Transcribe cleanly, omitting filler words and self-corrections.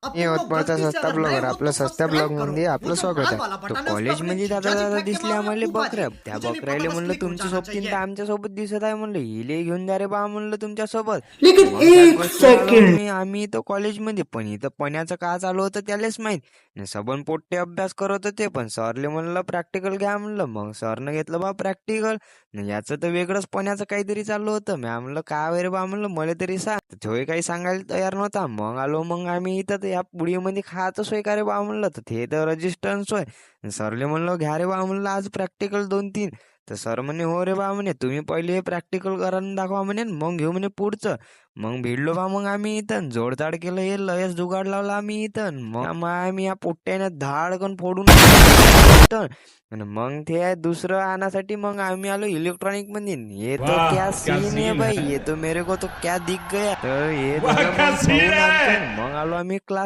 अब हे तुमको होतपळचा गलती से सस्ता अगर नए ब्लॉगर हो आपलं तो सस्त्या सब्सक्राइब ब्लॉग करो। मध्ये वो आपलं जो स्वागत लाल आहे. वाला तो बटन है उस पे अपने कॉलेजमध्ये दादा जीजाजी दादा फेंक के दिसले मारो या आम्हाला फूफा जी, बकऱ्या त्या मुझे नहीं पता, बकऱ्याले बस म्हणलं क्लिक हो तुमच्या जाना सोबतीन तर चाहिए। आमच्या सोबत दिसत आहे म्हणलं हिले घेऊन जा रे बा म्हणलं तुमच्या सोबत. लेकिन मग शांत एक बसलो आलो सेकंड आम्ही इथं कॉलेजमध्ये पण इथं पण्याचं का चालू होतं त्यालाच माहित. सबन पोट्टे अभ्यास करत होते पण सरले म्हणलं प्रॅक्टिकल घ्या म्हणलं. मग सरनं घेतलं बा प्रॅक्टिकल. याचं तर वेगळंच पण्याचं काहीतरी चालू होतं. मी म्हणलं काय रे बा म्हणलं मला तरी सांग. तो काही सांगायला तयार नव्हता. मग आलो मग आम्ही इथं तर या पुडीमध्ये खायचं सोय का रे बा म्हणलं. तर ते तर रजिस्टन्स होय. सरले म्हणलं घ्या रे बा म्हणलं आज प्रॅक्टिकल 2-3. तर सर म्हणे हो रे बा म्हणे तुम्ही पहिले हे प्रॅक्टिकल करून दाखवा म्हणे मग घेऊ म्हणे पुढचं. मग भिडलो बा मग आम्ही इथं जोडताड केलं हे लयच जुगाड लावला आम्ही इथं. मग आम्ही या पोट्ट्याने धाडकन फोडून इथं. आणि मग ते दुसरं आणण्यासाठी मग आम्ही आलो इलेक्ट्रॉनिक मध्ये. ये तो वाह, क्या क्या सीन है सीन भाई, है. ये तो मेरे को तो क्या दिख गया. तर हे वाह, झालं क्या मग सीन पाहून है. आमचं. मग आलो आम्ही क्लास